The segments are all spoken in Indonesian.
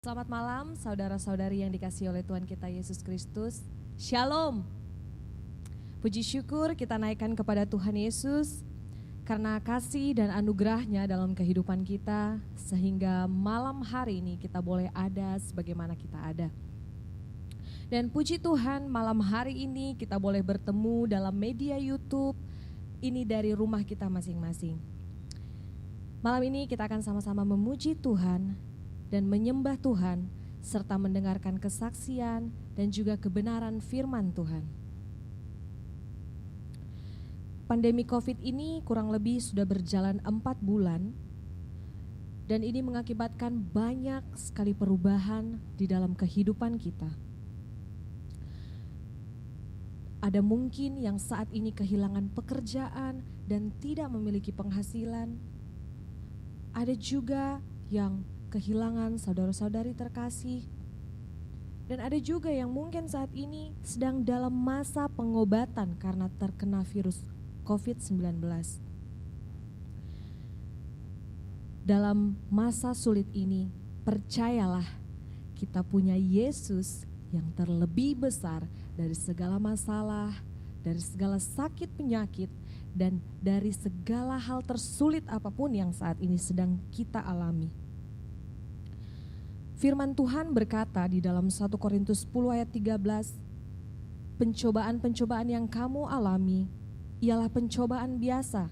Selamat malam saudara-saudari yang dikasihi oleh Tuhan kita Yesus Kristus. Shalom. Puji syukur kita naikkan kepada Tuhan Yesus karena kasih dan anugerah-Nya dalam kehidupan kita, sehingga malam hari ini kita boleh ada sebagaimana kita ada. Dan puji Tuhan, malam hari ini kita boleh bertemu dalam media YouTube ini dari rumah kita masing-masing. Malam ini kita akan sama-sama memuji Tuhan dan menyembah Tuhan, serta mendengarkan kesaksian dan juga kebenaran firman Tuhan. Pandemi COVID ini kurang lebih sudah berjalan 4 bulan, dan ini mengakibatkan banyak sekali perubahan di dalam kehidupan kita. Ada mungkin yang saat ini kehilangan pekerjaan dan tidak memiliki penghasilan. Ada juga yang kehilangan saudara-saudari terkasih. Dan ada juga yang mungkin saat ini sedang dalam masa pengobatan karena terkena virus COVID-19. Dalam masa sulit ini, percayalah, kita punya Yesus yang terlebih besar dari segala masalah, dari segala sakit penyakit, dan dari segala hal tersulit apapun yang saat ini sedang kita alami. Firman Tuhan berkata di dalam 1 Korintus 10 ayat 13, pencobaan-pencobaan yang kamu alami ialah pencobaan biasa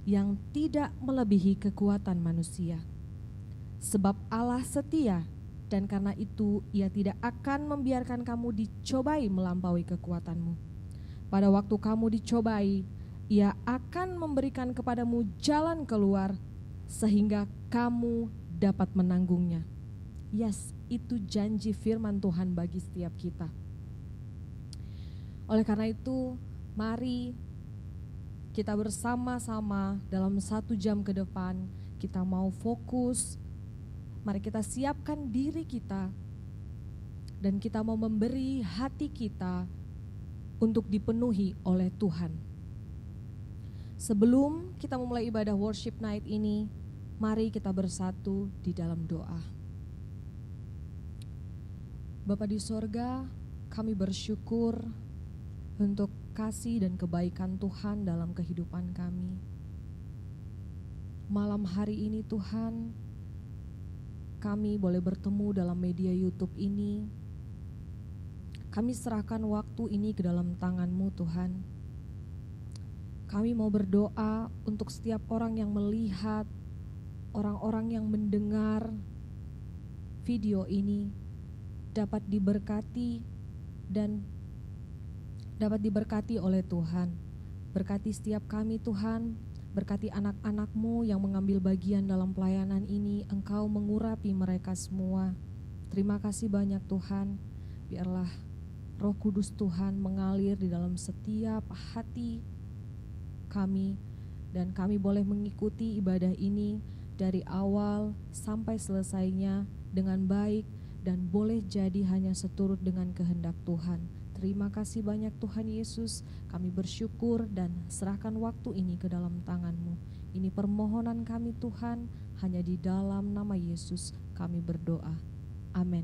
yang tidak melebihi kekuatan manusia. Sebab Allah setia, dan karena itu Ia tidak akan membiarkan kamu dicobai melampaui kekuatanmu. Pada waktu kamu dicobai, Ia akan memberikan kepadamu jalan keluar sehingga kamu dapat menanggungnya. Yes, itu janji firman Tuhan bagi setiap kita. Oleh karena itu, mari kita bersama-sama dalam 1 jam ke depan, kita mau fokus, mari kita siapkan diri kita, dan kita mau memberi hati kita untuk dipenuhi oleh Tuhan. Sebelum kita memulai ibadah worship night ini, mari kita bersatu di dalam doa. Bapa di sorga, kami bersyukur untuk kasih dan kebaikan Tuhan dalam kehidupan kami. Malam hari ini Tuhan, kami boleh bertemu dalam media YouTube ini. Kami serahkan waktu ini ke dalam tangan-Mu Tuhan. Kami mau berdoa untuk setiap orang yang melihat, orang-orang yang mendengar video ini, dapat diberkati dan dapat diberkati oleh Tuhan. Berkati setiap kami Tuhan, berkati anak-anak-Mu yang mengambil bagian dalam pelayanan ini, Engkau mengurapi mereka semua. Terima kasih banyak Tuhan, biarlah Roh Kudus Tuhan mengalir di dalam setiap hati kami, dan kami boleh mengikuti ibadah ini dari awal sampai selesainya dengan baik, dan boleh jadi hanya seturut dengan kehendak Tuhan. Terima kasih banyak Tuhan Yesus, kami bersyukur dan serahkan waktu ini ke dalam tangan-Mu. Ini permohonan kami Tuhan, hanya di dalam nama Yesus kami berdoa. Amin.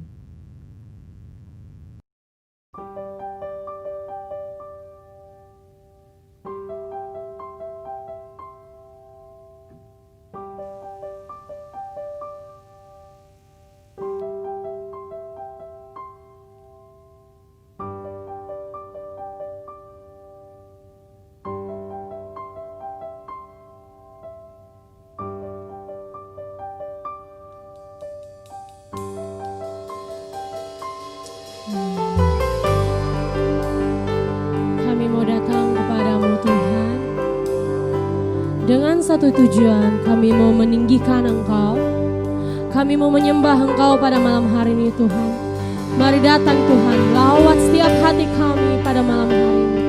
Kami mau datang kepadamu Tuhan dengan satu tujuan, kami mau meninggikan Engkau, kami mau menyembah Engkau pada malam hari ini Tuhan. Mari datang Tuhan, lawat setiap hati kami pada malam hari ini.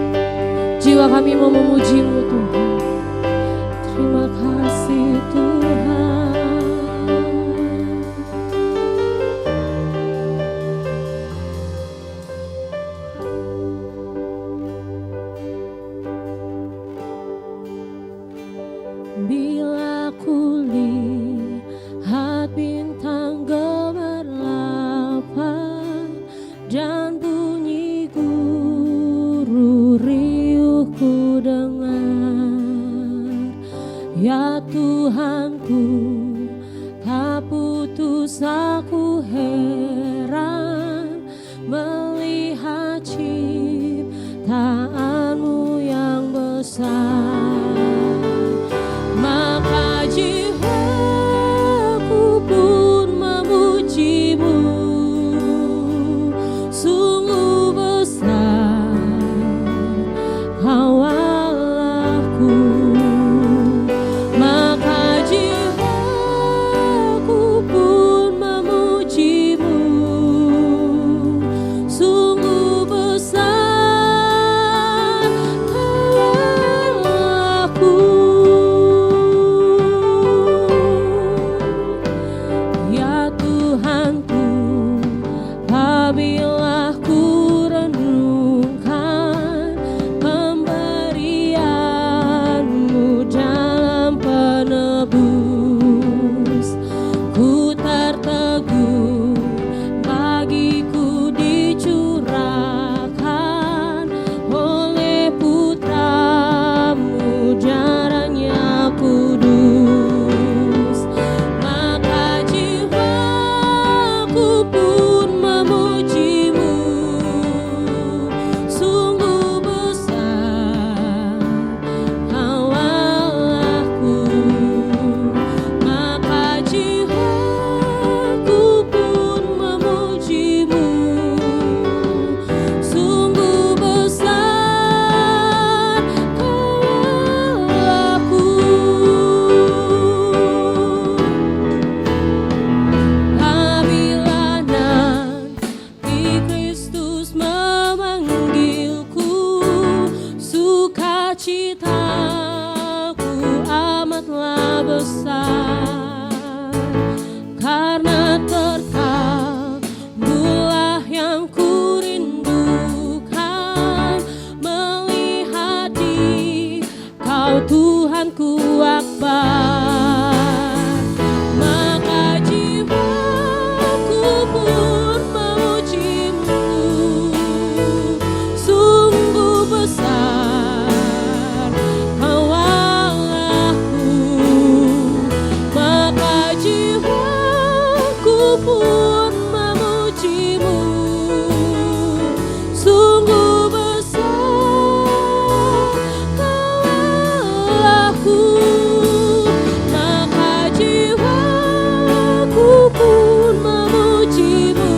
Jiwa kami mau memuji-Mu Tuhan. Terima kasih Tuhan. Bila ku lihat bintang gemerlap pun memujimu, sungguh besar Kau Allahku, maka jiwaku pun memujimu, sungguh besar Kau Allahku, maka jiwaku pun memujimu,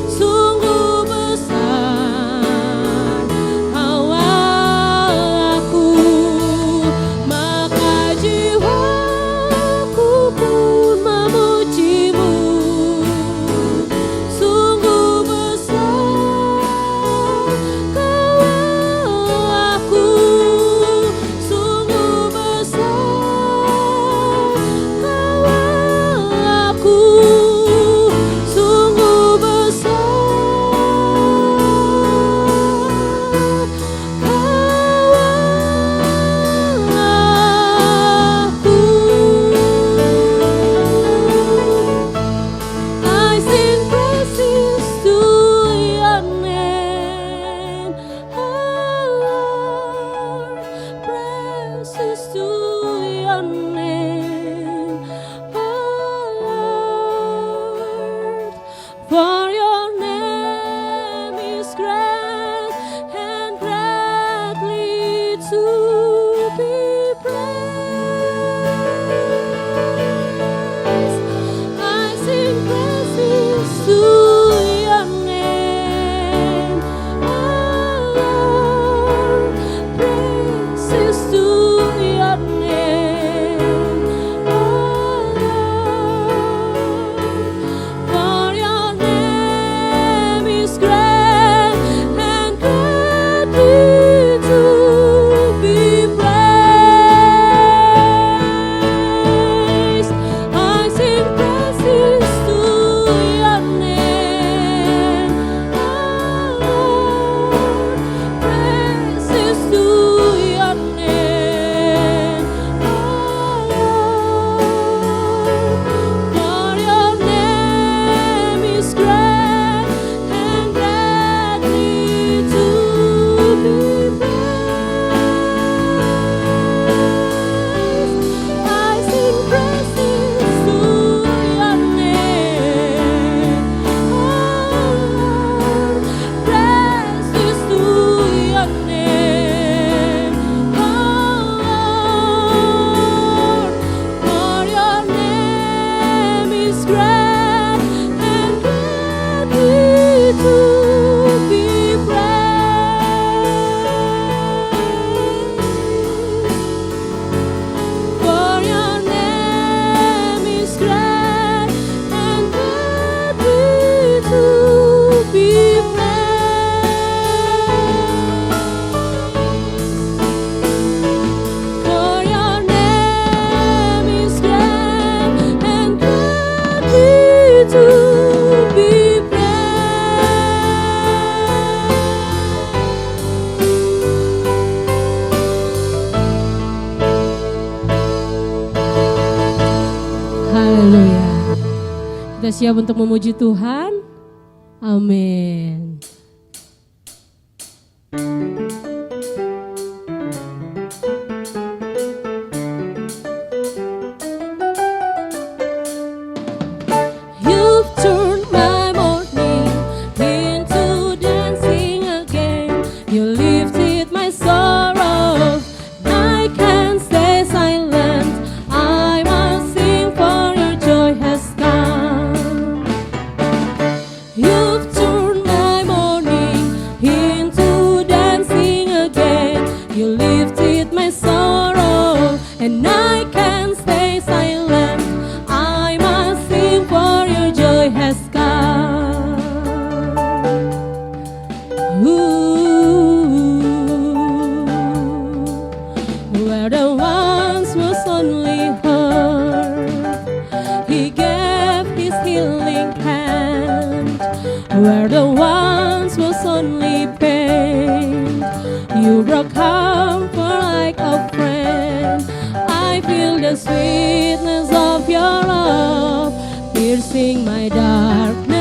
sungguh besar Kau Allahku, maka jiwaku pun memujimu, sungguh besar Kau Allahku, sungguh besar Kau Allahku, sungguh I sing praises to your name, oh Lord, praises to your name, oh Lord, for your name is great and greatly to be praised. I sing praises to your name, oh Lord, praises to your name, oh Lord, for your name is great and greatly to be praised. I sing praises to your name, oh Lord, praises to your name, oh Lord, for your name is great and greatly to be praised. I sing praises to your name, oh Lord, praises to your name, oh Lord, for your name is great and greatly to be praised. For your name is great and greatly to be praised. For your name is great and greatly to be praised. Haleluya. Kita siap untuk memuji Tuhan. Amin. You've turned my morning into dancing again. You lifted my sorrow. I can't stay silent. I must sing for your joy has come. You've turned my morning into dancing again. You lifted my sorrow, and I can't stay silent. I must sing for your joy has come. Where the once was only hurt, He gave His healing hand. Where the once was only pain, You broke comfort like a friend. I feel the sweetness of your love. piercing my darkness.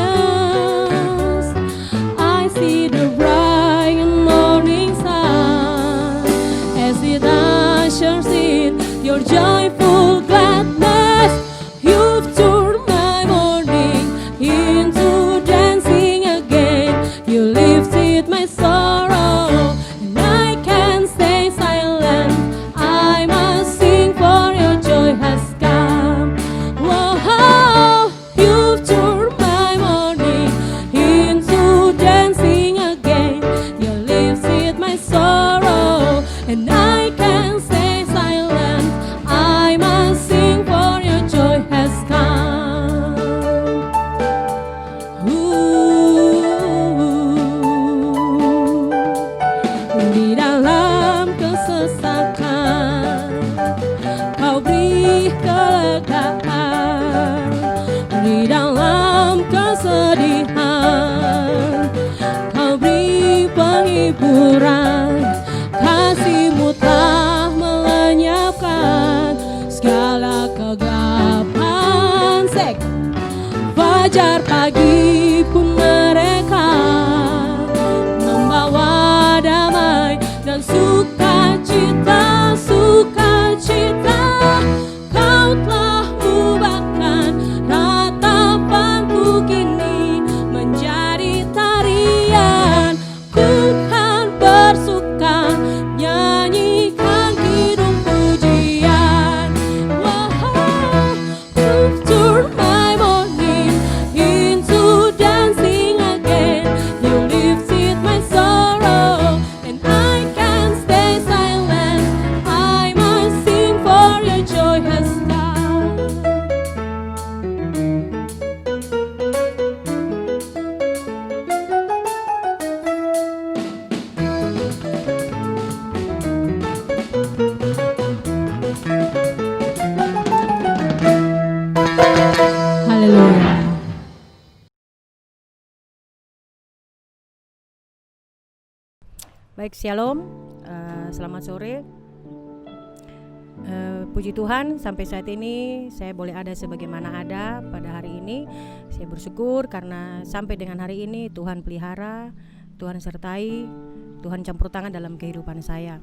I see the bright morning sun as it ushers in your joyful gladness. You've turned my mourning into dancing again. You lifted my sorrow, and I can't stay silent. I must sing, for your joy has come. Whoa, you've turned my mourning into dancing again. You lifted my sorrow, and I can't stay silent. I must sing, for your joy has come. Di dalam kesesakan Kau beri kelegaan, di dalam kesedihan Kau beri penghiburan. Kasih-Mu telah melenyapkan segala kegelapan. Fajar pagi pun mereka membawa damai dan sukacita, sukacita. Kau telah ubahkan ratapanku kini menjadi tarian. Ku kan bersuka, nyanyikan kidung pujian. Wah, you've turned my mourning into dancing again. You lifted my sorrow, and I can't stay silent. I must sing, for your joy has come. Haleluya. Baik, shalom, selamat sore. Puji Tuhan, sampai saat ini saya boleh ada sebagaimana ada pada hari ini. Saya bersyukur karena sampai dengan hari ini Tuhan pelihara, Tuhan sertai, Tuhan campur tangan dalam kehidupan saya.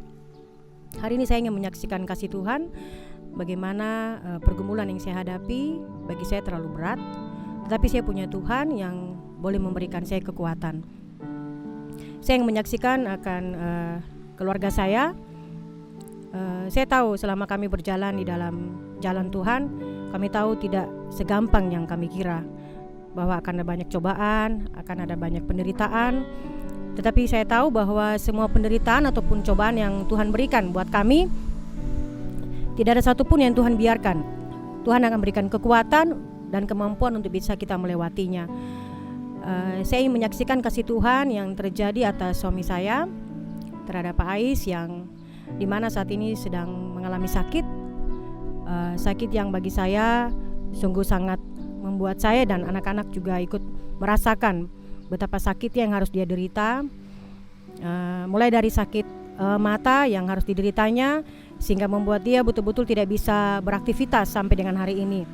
Hari ini saya ingin menyaksikan kasih Tuhan, bagaimana pergumulan yang saya hadapi bagi saya terlalu berat, tetapi saya punya Tuhan yang boleh memberikan saya kekuatan. Saya ingin menyaksikan akan keluarga saya. Saya tahu selama kami berjalan di dalam jalan Tuhan, kami tahu tidak segampang yang kami kira, bahwa akan ada banyak cobaan, akan ada banyak penderitaan. Tetapi saya tahu bahwa semua penderitaan ataupun cobaan yang Tuhan berikan buat kami, tidak ada satupun yang Tuhan biarkan. Tuhan akan berikan kekuatan dan kemampuan untuk bisa kita melewatinya. Saya ingin menyaksikan kasih Tuhan yang terjadi atas suami saya terhadap Pak Ais, yang dimana saat ini sedang mengalami sakit, sakit yang bagi saya sungguh sangat membuat saya dan anak-anak juga ikut merasakan betapa sakitnya yang harus dia derita, mulai dari sakit mata yang harus dideritanya, sehingga membuat dia betul-betul tidak bisa beraktivitas sampai dengan hari ini.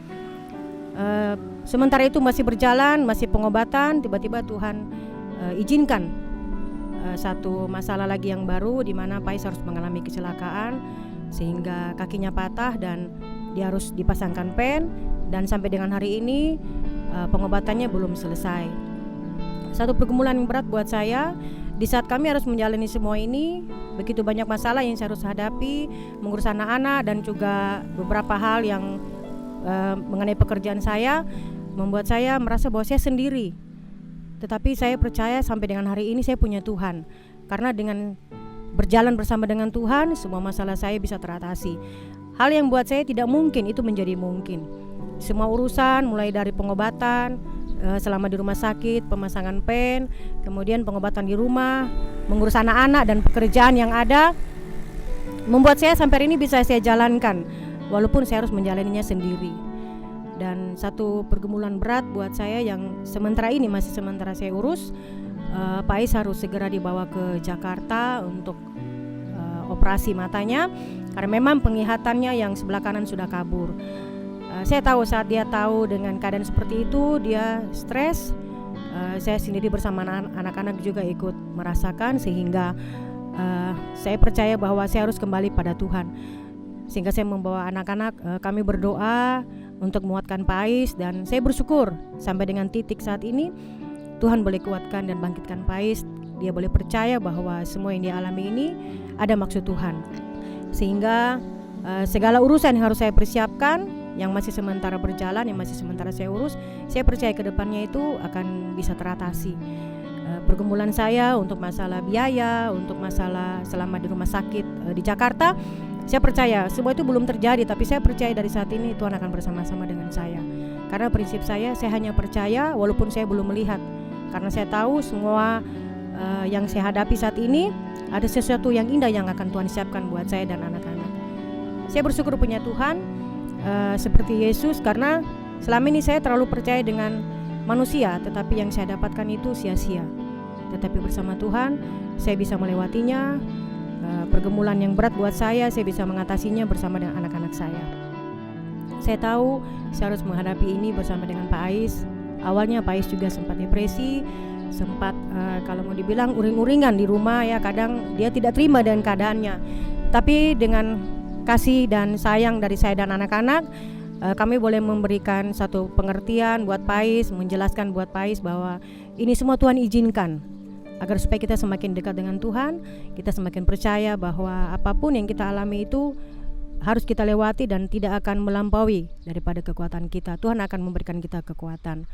Sementara itu masih berjalan, masih pengobatan, tiba-tiba Tuhan izinkan satu masalah lagi yang baru, di mana Pais harus mengalami kecelakaan sehingga kakinya patah dan dia harus dipasangkan pen, dan sampai dengan hari ini pengobatannya belum selesai. Satu pergumulan yang berat buat saya. Di saat kami harus menjalani semua ini, begitu banyak masalah yang saya harus hadapi, mengurus anak-anak dan juga beberapa hal yang mengenai pekerjaan saya, membuat saya merasa bahwa saya sendiri. Tetapi saya percaya sampai dengan hari ini saya punya Tuhan, karena dengan berjalan bersama dengan Tuhan, semua masalah saya bisa teratasi. Hal yang buat saya tidak mungkin itu menjadi mungkin. Semua urusan mulai dari pengobatan, selama di rumah sakit, pemasangan pen, kemudian pengobatan di rumah, mengurus anak-anak dan pekerjaan yang ada, membuat saya sampai hari ini bisa saya jalankan, walaupun saya harus menjalaninya sendiri. Dan satu pergumulan berat buat saya yang sementara ini masih sementara saya urus, Pak Ais harus segera dibawa ke Jakarta untuk operasi matanya, karena memang penglihatannya yang sebelah kanan sudah kabur. Saya tahu saat dia tahu dengan keadaan seperti itu dia stres. Saya sendiri bersama anak-anak juga ikut merasakan, sehingga saya percaya bahwa saya harus kembali pada Tuhan. Sehingga saya membawa anak-anak, kami berdoa untuk menguatkan Pak Ais, dan saya bersyukur sampai dengan titik saat ini Tuhan boleh kuatkan dan bangkitkan Pak Ais. Dia boleh percaya bahwa semua yang dia alami ini ada maksud Tuhan. Sehingga segala urusan yang harus saya persiapkan, yang masih sementara berjalan, yang masih sementara saya urus, saya percaya ke depannya itu akan bisa teratasi. Pergumulan saya untuk masalah biaya, untuk masalah selama di rumah sakit di Jakarta, saya percaya semua itu belum terjadi, tapi saya percaya dari saat ini Tuhan akan bersama-sama dengan saya. Karena prinsip saya hanya percaya walaupun saya belum melihat. Karena saya tahu semua yang saya hadapi saat ini ada sesuatu yang indah yang akan Tuhan siapkan buat saya dan anak-anak. Saya bersyukur punya Tuhan seperti Yesus, karena selama ini saya terlalu percaya dengan manusia, tetapi yang saya dapatkan itu sia-sia. Tetapi bersama Tuhan saya bisa melewatinya. Pergumulan yang berat buat saya bisa mengatasinya bersama dengan anak-anak saya. Saya tahu saya harus menghadapi ini bersama dengan Pak Ais. Awalnya Pak Ais juga sempat depresi, sempat kalau mau dibilang uring-uringan di rumah ya, kadang dia tidak terima dengan keadaannya. Tapi dengan kasih dan sayang dari saya dan anak-anak, kami boleh memberikan satu pengertian buat Pak Ais, menjelaskan buat Pak Ais bahwa ini semua Tuhan izinkan agar supaya kita semakin dekat dengan Tuhan, kita semakin percaya bahwa apapun yang kita alami itu harus kita lewati dan tidak akan melampaui daripada kekuatan kita. Tuhan akan memberikan kita kekuatan.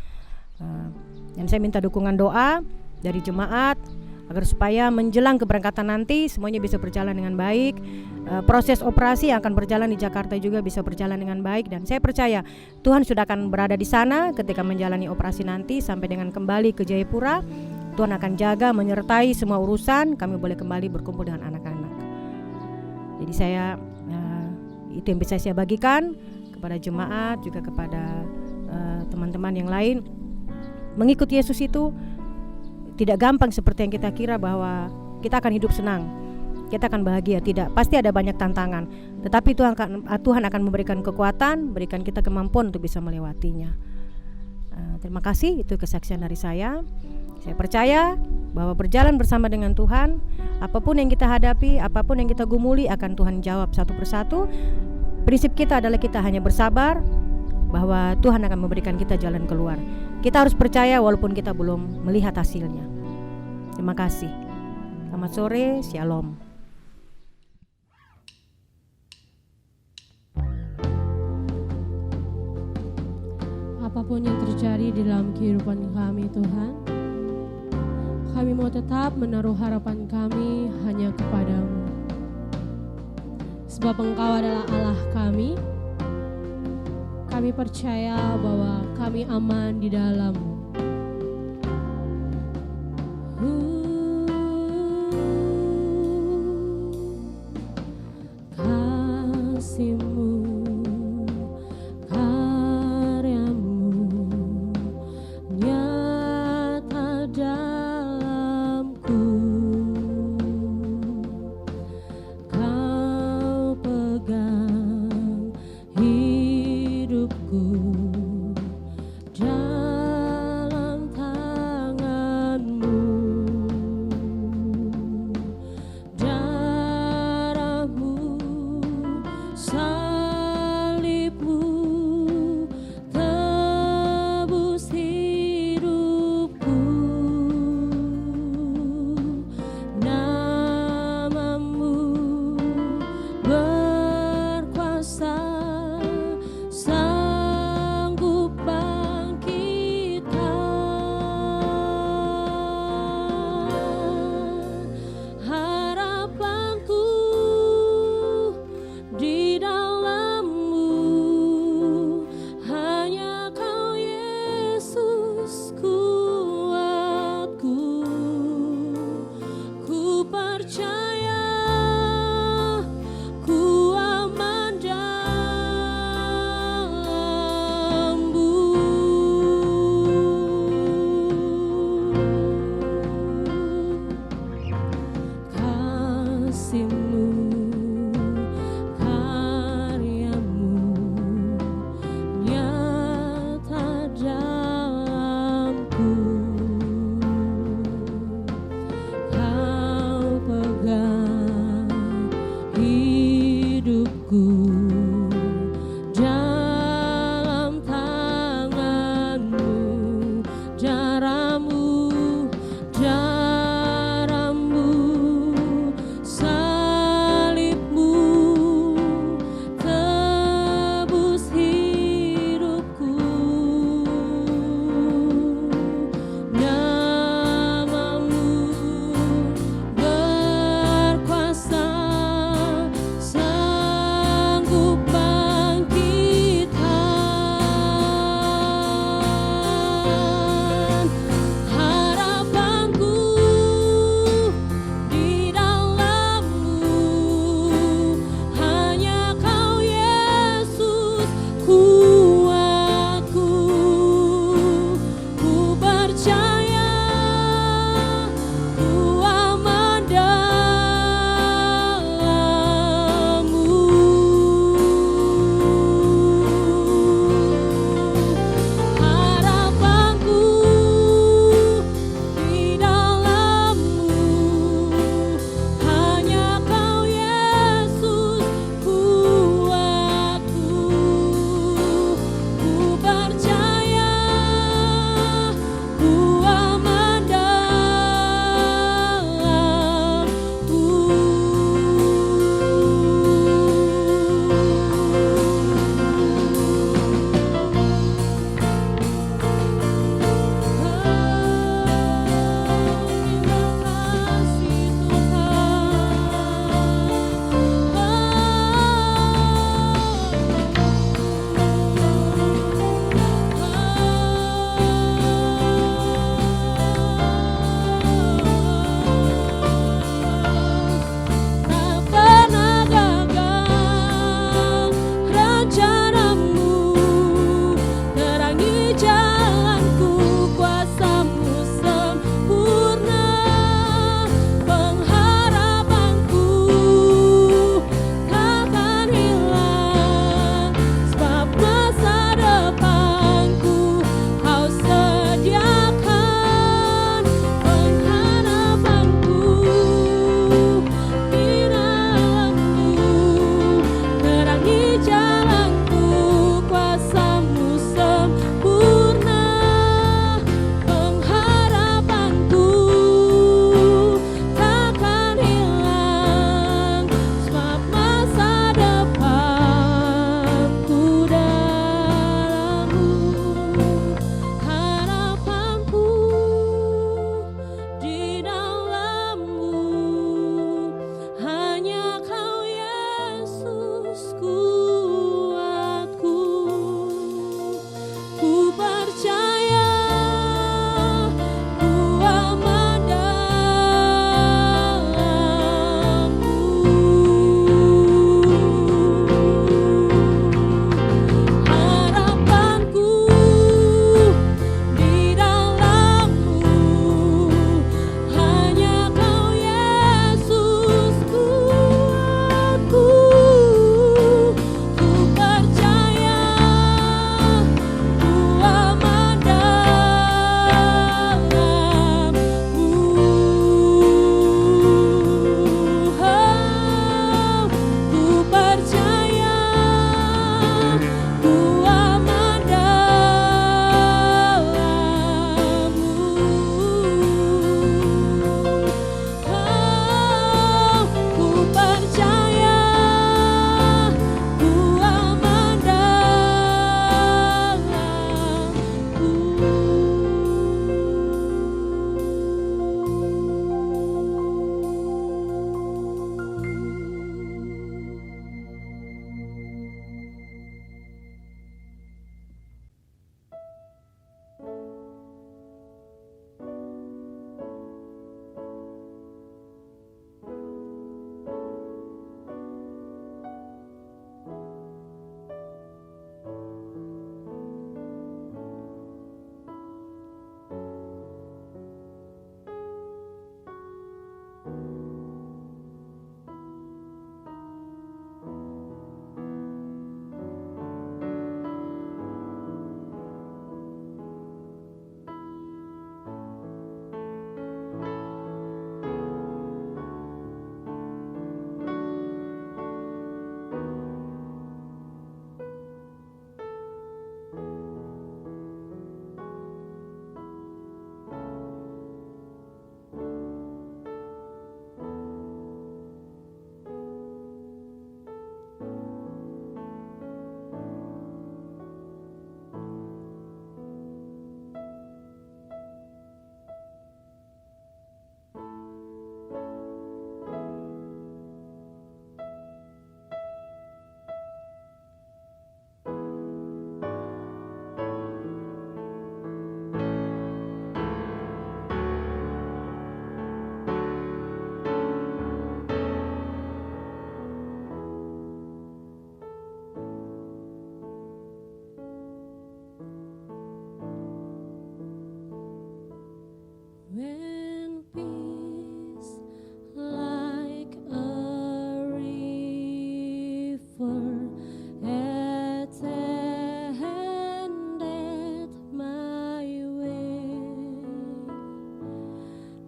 Dan saya minta dukungan doa dari jemaat agar supaya menjelang keberangkatan nanti semuanya bisa berjalan dengan baik. Proses operasi yang akan berjalan di Jakarta juga bisa berjalan dengan baik, dan saya percaya Tuhan sudah akan berada di sana ketika menjalani operasi nanti sampai dengan kembali ke Jayapura. Tuhan akan jaga, menyertai semua urusan, kami boleh kembali berkumpul dengan anak-anak. Jadi saya itu yang bisa saya bagikan kepada jemaat, juga kepada teman-teman yang lain. Mengikuti Yesus itu tidak gampang seperti yang kita kira bahwa kita akan hidup senang, kita akan bahagia. Tidak, pasti ada banyak tantangan. Tetapi Tuhan akan memberikan kekuatan, berikan kita kemampuan untuk bisa melewatinya. Terima kasih, itu kesaksian dari saya. Saya percaya bahwa berjalan bersama dengan Tuhan, apapun yang kita hadapi, apapun yang kita gumuli akan Tuhan jawab satu persatu. Prinsip kita adalah kita hanya bersabar, bahwa Tuhan akan memberikan kita jalan keluar. Kita harus percaya walaupun kita belum melihat hasilnya. Terima kasih. Selamat sore, shalom. Apapun yang terjadi di dalam kehidupan kami Tuhan, kami mau tetap menaruh harapan kami hanya kepadamu. Sebab Engkau adalah Allah kami. Kami percaya bahwa kami aman di dalam-Mu. Kasih-Mu, karya-Mu nyata dalamku. Kau pegang hidupku dan hidupku. Kau pegang hidupku dalam tanganmu, jaramu, jaramu, salibmu tebus hidupku. Namamu berkuasa, sanggup bangkitkan.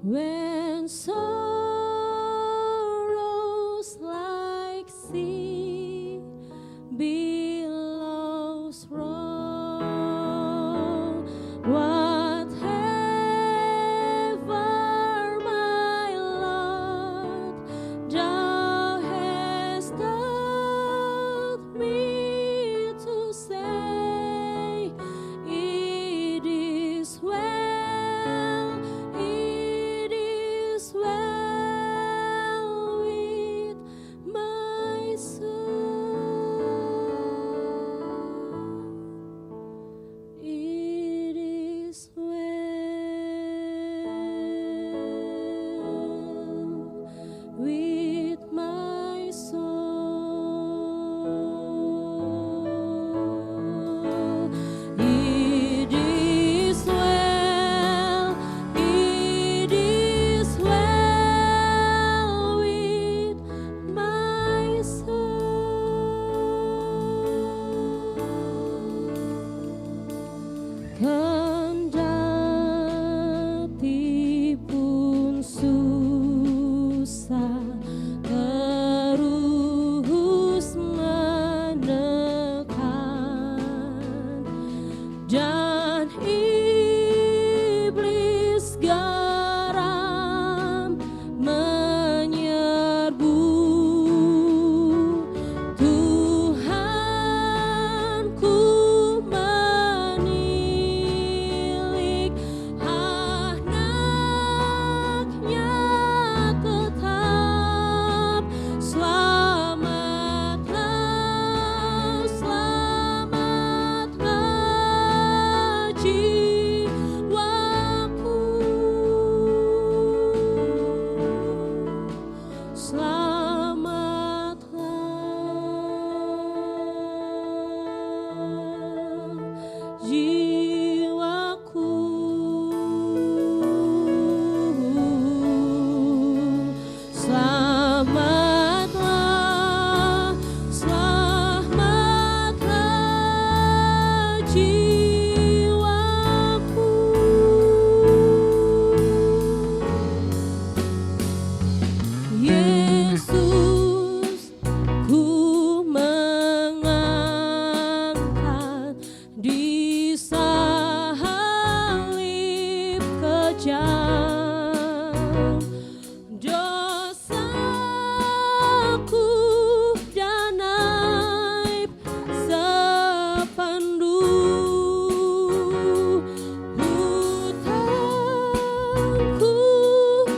When sorrows like sea billows roll, whatever my lot, Thou hast taught me to say, it is well, it is well with my soul. It is well with my soul. It is well, it is well with my soul. Kendati pun susah terus menekan, dan iblis garam menyerbu, Tuhanku menilik anaknya tetap. Selamatlah, selamatlah jiwaku. Selamatlah jiwaku. Selamatlah, selamatlah jiwaku. Yesus, ku mengangkat di salib kejam, dosaku dan aib sepenuh, hutangku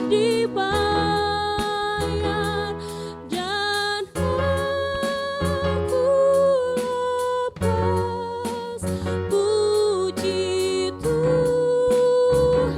dibayar dan aku lepas. Puji Tuhan,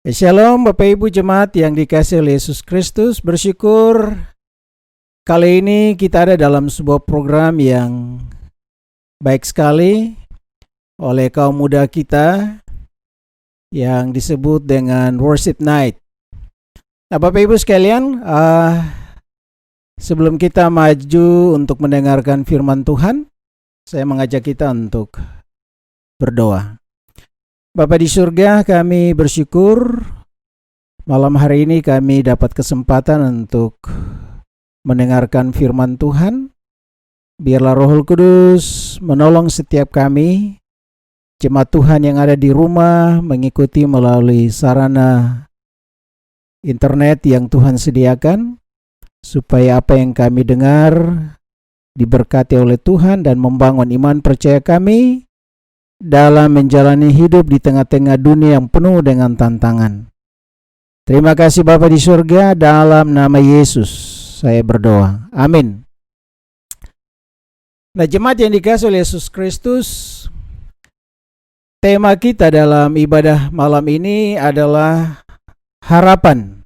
Shalom Bapak Ibu Jemaat yang dikasihi oleh Yesus Kristus. Bersyukur kali ini kita ada dalam sebuah program yang baik sekali oleh kaum muda kita yang disebut dengan Worship Night. Nah Bapak Ibu sekalian, sebelum kita maju untuk mendengarkan firman Tuhan, saya mengajak kita untuk berdoa. Bapa di surga, kami bersyukur malam hari ini kami dapat kesempatan untuk mendengarkan firman Tuhan. Biarlah Roh Kudus menolong setiap kami, jemaat Tuhan yang ada di rumah, mengikuti melalui sarana internet yang Tuhan sediakan, supaya apa yang kami dengar diberkati oleh Tuhan dan membangun iman percaya kami dalam menjalani hidup di tengah-tengah dunia yang penuh dengan tantangan. Terima kasih Bapa di surga, dalam nama Yesus saya berdoa. Amin. Nah jemaat yang dikasihi oleh Yesus Kristus, tema kita dalam ibadah malam ini adalah harapan.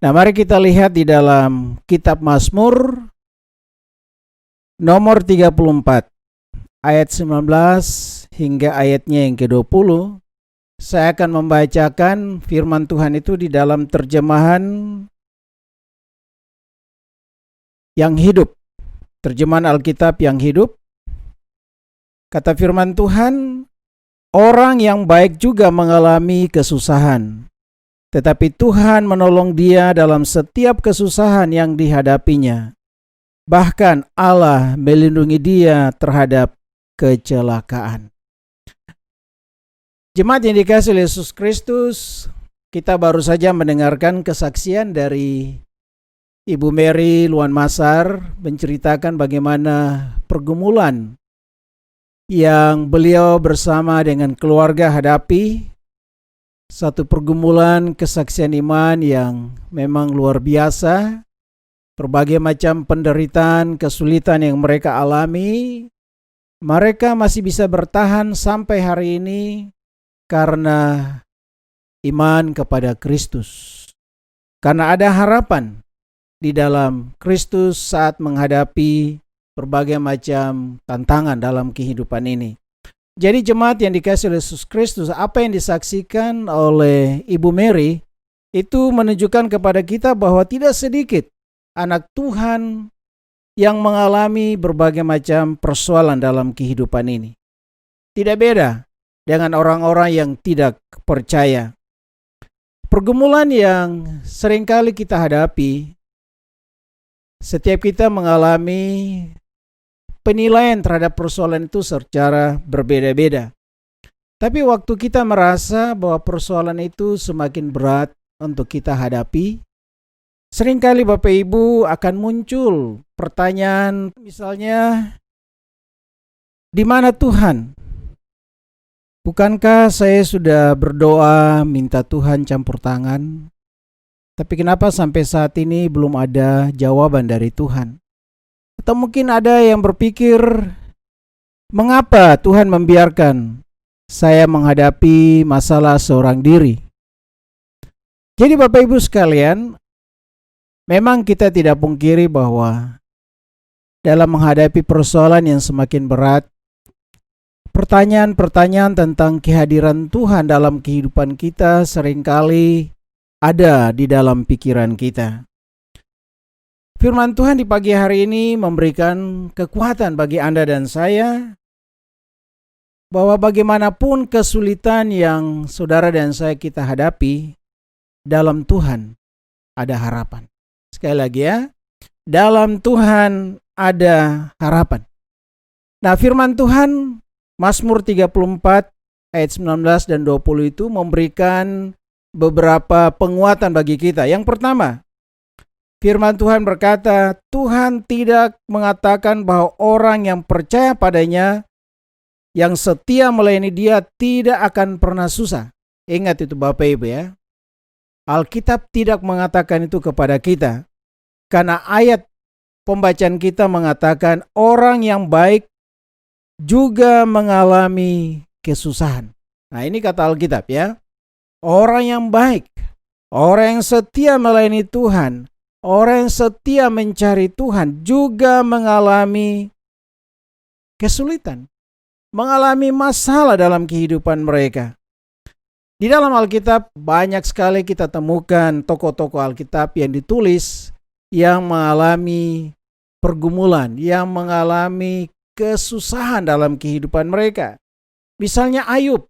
Nah mari kita lihat di dalam kitab Mazmur nomor 34. Ayat 19 hingga ayatnya yang ke-20, saya akan membacakan firman Tuhan itu di dalam terjemahan yang hidup, terjemahan Alkitab yang hidup. Kata firman Tuhan, orang yang baik juga mengalami kesusahan, tetapi Tuhan menolong dia dalam setiap kesusahan yang dihadapinya. Bahkan Allah melindungi dia terhadap kecelakaan. Jemaat yang dikasihi oleh Yesus Kristus, kita baru saja mendengarkan kesaksian dari Ibu Mary Luan Masar menceritakan bagaimana pergumulan yang beliau bersama dengan keluarga hadapi, satu pergumulan kesaksian iman yang memang luar biasa, berbagai macam penderitaan, kesulitan yang mereka alami. Mereka masih bisa bertahan sampai hari ini karena iman kepada Kristus. Karena ada harapan di dalam Kristus saat menghadapi berbagai macam tantangan dalam kehidupan ini. Jadi jemaat yang dikasihi oleh Yesus Kristus, apa yang disaksikan oleh Ibu Mary itu menunjukkan kepada kita bahwa tidak sedikit anak Tuhan yang mengalami berbagai macam persoalan dalam kehidupan ini. Tidak beda dengan orang-orang yang tidak percaya. Pergumulan yang seringkali kita hadapi, setiap kita mengalami penilaian terhadap persoalan itu secara berbeda-beda. Tapi waktu kita merasa bahwa persoalan itu semakin berat untuk kita hadapi, seringkali Bapak Ibu akan muncul pertanyaan, misalnya, di mana Tuhan? Bukankah saya sudah berdoa minta Tuhan campur tangan, tapi kenapa sampai saat ini belum ada jawaban dari Tuhan? Atau mungkin ada yang berpikir, mengapa Tuhan membiarkan saya menghadapi masalah seorang diri? Jadi Bapak Ibu sekalian, memang kita tidak pungkiri bahwa dalam menghadapi persoalan yang semakin berat, pertanyaan-pertanyaan tentang kehadiran Tuhan dalam kehidupan kita seringkali ada di dalam pikiran kita. Firman Tuhan di pagi hari ini memberikan kekuatan bagi Anda dan saya, bahwa bagaimanapun kesulitan yang saudara dan saya kita hadapi, dalam Tuhan ada harapan. Sekali lagi ya, dalam Tuhan ada harapan. Nah firman Tuhan Mazmur 34 ayat 19 dan 20 itu memberikan beberapa penguatan bagi kita. Yang pertama, firman Tuhan berkata, Tuhan tidak mengatakan bahwa orang yang percaya padanya, yang setia melayani dia, tidak akan pernah susah. Ingat itu Bapak Ibu ya. Alkitab tidak mengatakan itu kepada kita. Karena ayat pembacaan kita mengatakan orang yang baik juga mengalami kesusahan. Nah ini kata Alkitab ya. orang yang baik, orang yang setia melayani Tuhan, orang yang setia mencari Tuhan juga mengalami kesulitan, mengalami masalah dalam kehidupan mereka. Di dalam Alkitab banyak sekali kita temukan tokoh-tokoh Alkitab yang ditulis yang mengalami pergumulan, yang mengalami kesusahan dalam kehidupan mereka. Misalnya Ayub.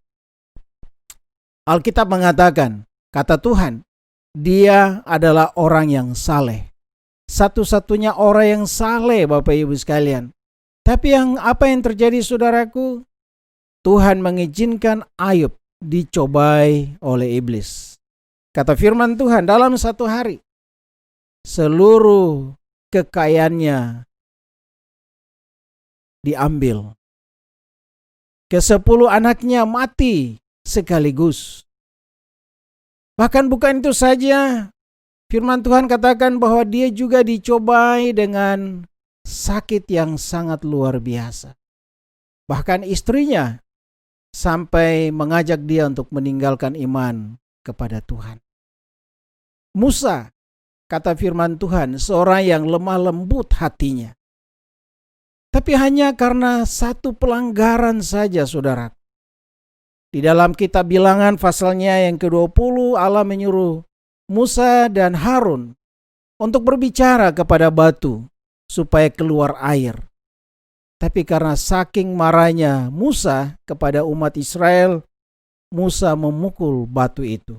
Alkitab mengatakan, kata Tuhan, dia adalah orang yang saleh. Satu-satunya orang yang saleh, Bapak Ibu sekalian. Tapi apa yang terjadi saudaraku? Tuhan mengizinkan Ayub dicobai oleh iblis. Kata firman Tuhan, dalam satu hari seluruh kekayaannya diambil. Ke-10 anaknya mati sekaligus. Bahkan bukan itu saja, firman Tuhan katakan bahwa dia juga dicobai dengan sakit yang sangat luar biasa. Bahkan istrinya sampai mengajak dia untuk meninggalkan iman kepada Tuhan. Musa, kata firman Tuhan, seorang yang lemah lembut hatinya. Tapi hanya karena satu pelanggaran saja, saudara. Di dalam kitab Bilangan pasalnya yang ke-20, Allah menyuruh Musa dan Harun untuk berbicara kepada batu supaya keluar air. Tapi karena saking marahnya Musa kepada umat Israel, Musa memukul batu itu.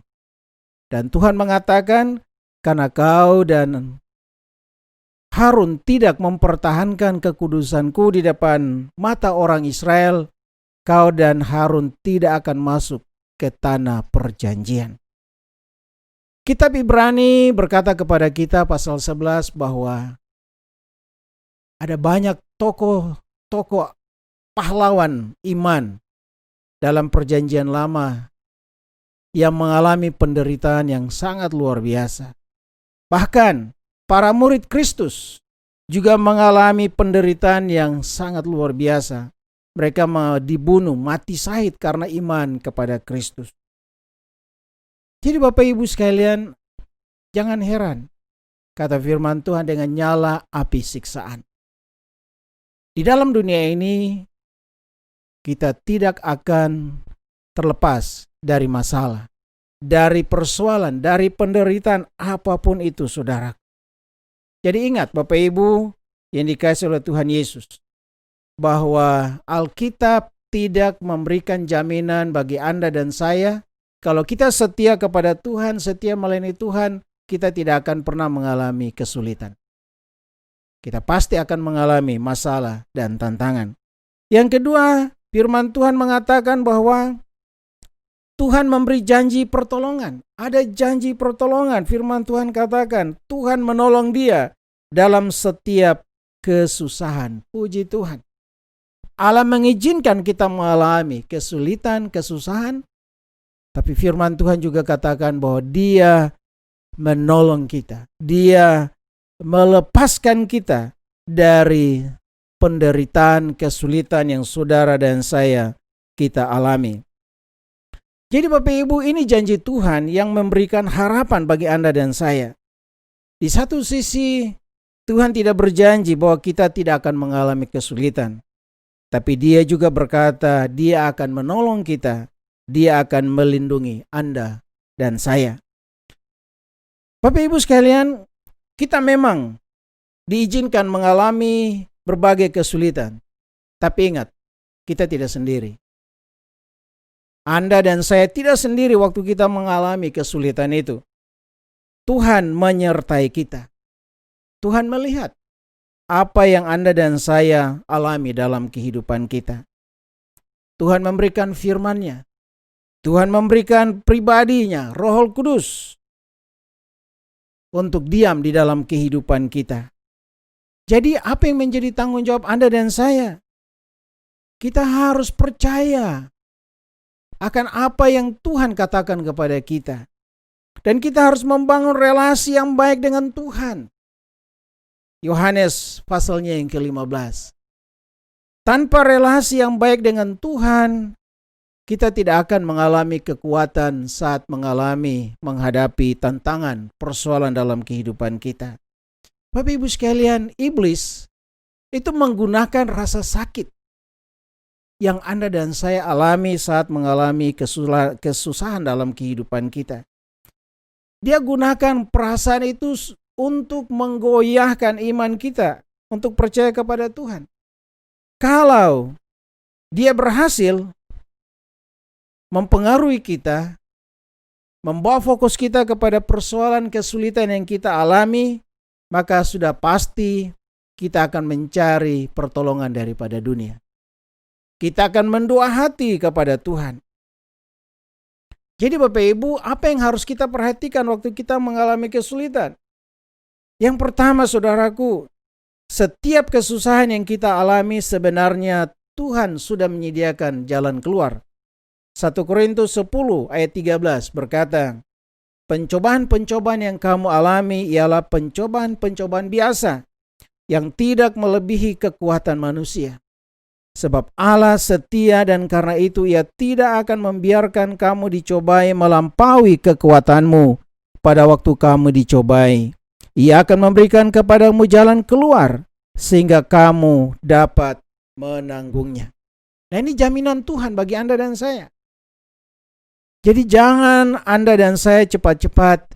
Dan Tuhan mengatakan, karena kau dan Harun tidak mempertahankan kekudusanku di depan mata orang Israel, kau dan Harun tidak akan masuk ke tanah perjanjian. Kitab Ibrani berkata kepada kita pasal 11 bahwa ada banyak tokoh pahlawan iman dalam perjanjian lama yang mengalami penderitaan yang sangat luar biasa. Bahkan para murid Kristus juga mengalami penderitaan yang sangat luar biasa. Mereka dibunuh, mati syahid karena iman kepada Kristus. Jadi Bapak Ibu sekalian, jangan heran, kata firman Tuhan, dengan nyala api siksaan. Di dalam dunia ini, kita tidak akan terlepas dari masalah, dari persoalan, dari penderitaan apapun itu, saudara. Jadi ingat Bapak Ibu yang dikasihi oleh Tuhan Yesus, bahwa Alkitab tidak memberikan jaminan bagi Anda dan saya. Kalau kita setia kepada Tuhan, setia melayani Tuhan, kita tidak akan pernah mengalami kesulitan. Kita pasti akan mengalami masalah dan tantangan. Yang kedua, firman Tuhan mengatakan bahwa Tuhan memberi janji pertolongan. Ada janji pertolongan. Firman Tuhan katakan, Tuhan menolong dia dalam setiap kesusahan. Puji Tuhan. Allah mengizinkan kita mengalami kesulitan, kesusahan. Tapi firman Tuhan juga katakan bahwa dia menolong kita. Dia melepaskan kita dari penderitaan, kesulitan yang saudara dan saya kita alami. Jadi Bapak Ibu, ini janji Tuhan yang memberikan harapan bagi Anda dan saya. Di satu sisi, Tuhan tidak berjanji bahwa kita tidak akan mengalami kesulitan. Tapi Dia juga berkata, Dia akan menolong kita. Dia akan melindungi Anda dan saya. Bapak Ibu sekalian, kita memang diizinkan mengalami berbagai kesulitan. Tapi ingat, kita tidak sendiri. Anda dan saya tidak sendiri waktu kita mengalami kesulitan itu. Tuhan menyertai kita. Tuhan melihat apa yang Anda dan saya alami dalam kehidupan kita. Tuhan memberikan firman-Nya. Tuhan memberikan pribadinya, Roh Kudus, untuk diam di dalam kehidupan kita. Jadi apa yang menjadi tanggung jawab Anda dan saya? Kita harus percaya akan apa yang Tuhan katakan kepada kita. Dan kita harus membangun relasi yang baik dengan Tuhan. Yohanes pasalnya yang ke-15. Tanpa relasi yang baik dengan Tuhan, kita tidak akan mengalami kekuatan saat menghadapi tantangan, persoalan dalam kehidupan kita. Bapak Ibu sekalian, iblis itu menggunakan rasa sakit yang Anda dan saya alami saat mengalami kesusahan dalam kehidupan kita. Dia gunakan perasaan itu untuk menggoyahkan iman kita, untuk percaya kepada Tuhan. Kalau dia berhasil mempengaruhi kita, membawa fokus kita kepada persoalan kesulitan yang kita alami, maka sudah pasti kita akan mencari pertolongan daripada dunia. Kita akan mendoa hati kepada Tuhan. Jadi Bapak Ibu, apa yang harus kita perhatikan waktu kita mengalami kesulitan? Yang pertama saudaraku, setiap kesusahan yang kita alami sebenarnya Tuhan sudah menyediakan jalan keluar. 1 Korintus 10 ayat 13 berkata, pencobaan-pencobaan yang kamu alami ialah pencobaan-pencobaan biasa yang tidak melebihi kekuatan manusia. Sebab Allah setia dan karena itu Ia tidak akan membiarkan kamu dicobai melampaui kekuatanmu pada waktu kamu dicobai. Ia akan memberikan kepadamu jalan keluar sehingga kamu dapat menanggungnya. Nah, ini jaminan Tuhan bagi Anda dan saya. Jadi jangan Anda dan saya cepat-cepat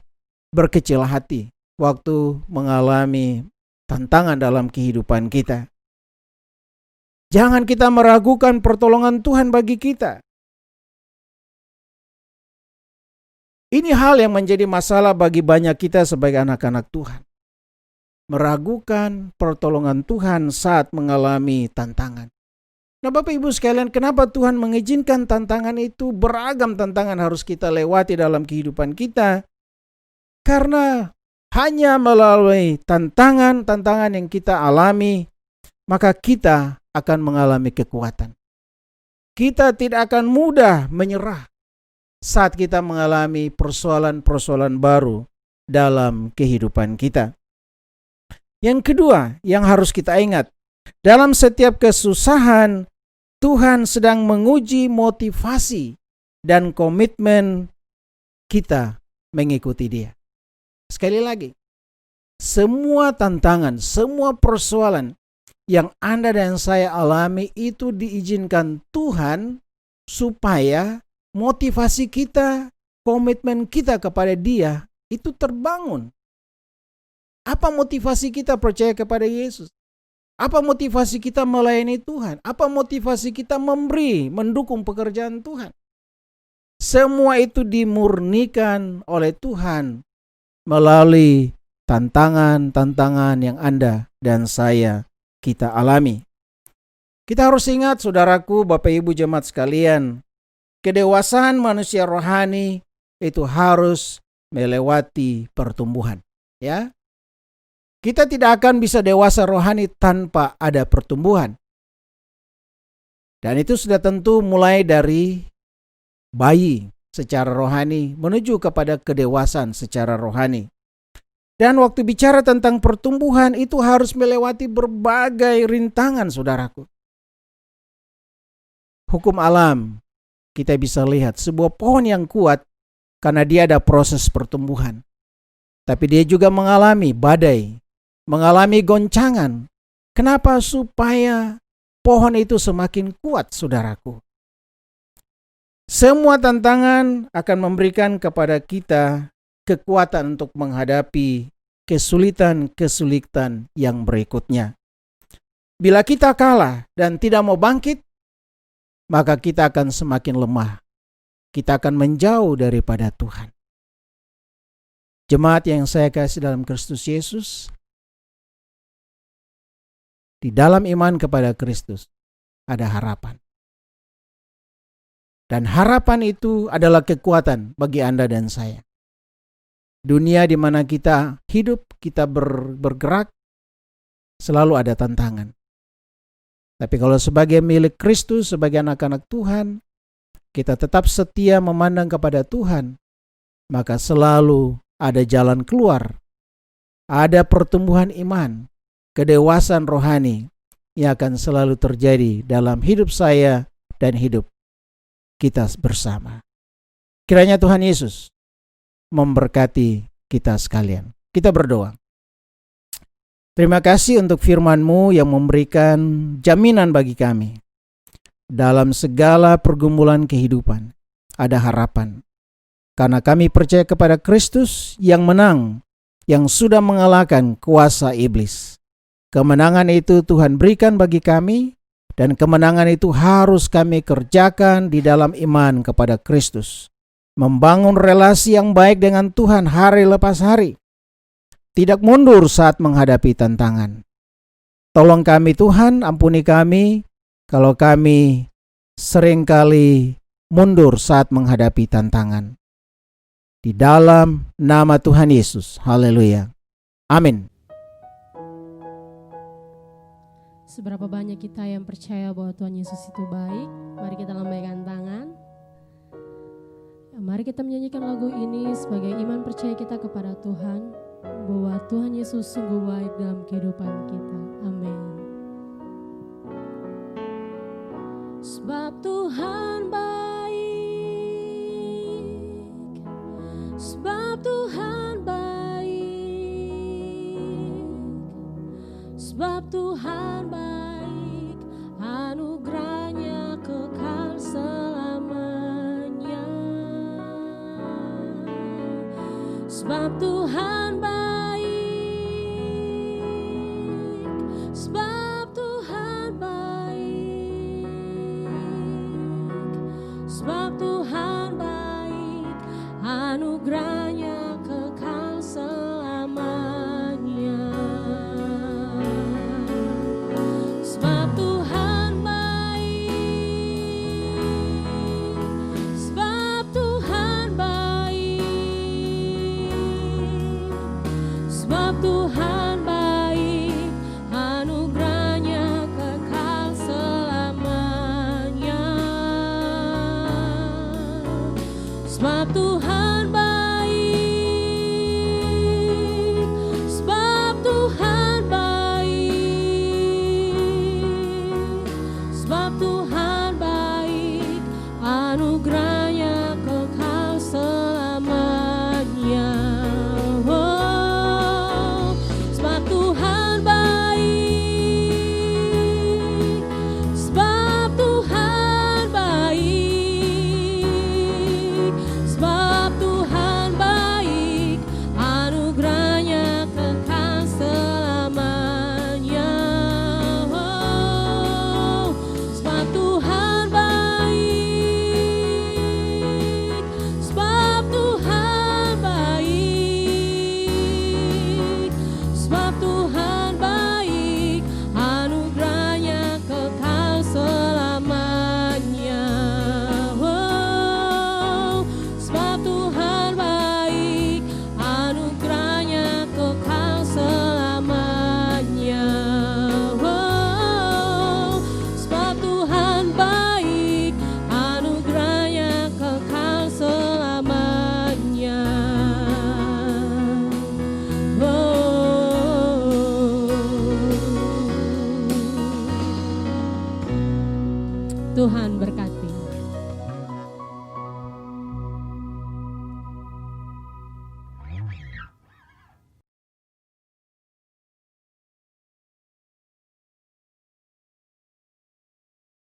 berkecil hati waktu mengalami tantangan dalam kehidupan kita. Jangan kita meragukan pertolongan Tuhan bagi kita. Ini hal yang menjadi masalah bagi banyak kita sebagai anak-anak Tuhan. Meragukan pertolongan Tuhan saat mengalami tantangan. Nah Bapak Ibu sekalian, kenapa Tuhan mengizinkan tantangan itu? Beragam tantangan harus kita lewati dalam kehidupan kita. Karena hanya melalui tantangan-tantangan yang kita alami, maka kita akan mengalami kekuatan. Kita tidak akan mudah menyerah saat kita mengalami persoalan-persoalan baru dalam kehidupan kita. Yang kedua yang harus kita ingat, dalam setiap kesusahan, Tuhan sedang menguji motivasi dan komitmen kita mengikuti Dia. Sekali lagi, semua tantangan, semua persoalan yang Anda dan saya alami itu diizinkan Tuhan supaya motivasi kita, komitmen kita kepada Dia itu terbangun. Apa motivasi kita percaya kepada Yesus? Apa motivasi kita melayani Tuhan? Apa motivasi kita memberi, mendukung pekerjaan Tuhan? Semua itu dimurnikan oleh Tuhan melalui tantangan-tantangan yang Anda dan saya kita alami. Kita harus ingat saudaraku, Bapak Ibu jemaat sekalian, kedewasaan manusia rohani itu harus melewati pertumbuhan, ya. Kita tidak akan bisa dewasa rohani tanpa ada pertumbuhan. Dan itu sudah tentu mulai dari bayi secara rohani menuju kepada kedewasaan secara rohani. Dan waktu bicara tentang pertumbuhan itu harus melewati berbagai rintangan saudaraku. Hukum alam, kita bisa lihat sebuah pohon yang kuat karena dia ada proses pertumbuhan. Tapi dia juga mengalami badai, mengalami goncangan. Kenapa? Supaya pohon itu semakin kuat, saudaraku. Semua tantangan akan memberikan kepada kita kekuatan untuk menghadapi kesulitan-kesulitan yang berikutnya. Bila kita kalah dan tidak mau bangkit, maka kita akan semakin lemah. Kita akan menjauh daripada Tuhan. Jemaat yang saya kasih dalam Kristus Yesus, di dalam iman kepada Kristus ada harapan. Dan harapan itu adalah kekuatan bagi Anda dan saya. Dunia di mana kita hidup, kita bergerak, selalu ada tantangan. Tapi kalau sebagai milik Kristus, sebagai anak-anak Tuhan, kita tetap setia memandang kepada Tuhan, maka selalu ada jalan keluar. Ada pertumbuhan iman, kedewasaan rohani yang akan selalu terjadi dalam hidup saya dan hidup kita bersama. Kiranya Tuhan Yesus memberkati kita sekalian. Kita berdoa. Terima kasih untuk firman-Mu yang memberikan jaminan bagi kami. Dalam segala pergumulan kehidupan, ada harapan. Karena kami percaya kepada Kristus yang menang, yang sudah mengalahkan kuasa iblis. Kemenangan itu Tuhan berikan bagi kami, dan kemenangan itu harus kami kerjakan di dalam iman kepada Kristus. Membangun relasi yang baik dengan Tuhan hari lepas hari. Tidak mundur saat menghadapi tantangan. Tolong kami Tuhan, ampuni kami kalau kami seringkali mundur saat menghadapi tantangan. Di dalam nama Tuhan Yesus. Haleluya. Amin. Seberapa banyak kita yang percaya bahwa Tuhan Yesus itu baik? Mari kita lambaikan tangan. Mari kita menyanyikan lagu ini sebagai iman percaya kita kepada Tuhan, bahwa Tuhan Yesus sungguh baik dalam kehidupan kita. Amin. Sebab Tuhan baik, sebab Tuhan baik, sebab Tuhan baik, anugerahnya kekal selamanya. Sebab Tuhan baik, sebab Tuhan baik, sebab Tuhan baik, anugerahnya kekal selamanya. Sebab Tuhan baik, sebab Tuhan baik, sebab Tuhan baik, anugerahnya kekal selamanya. Sebab Tuhan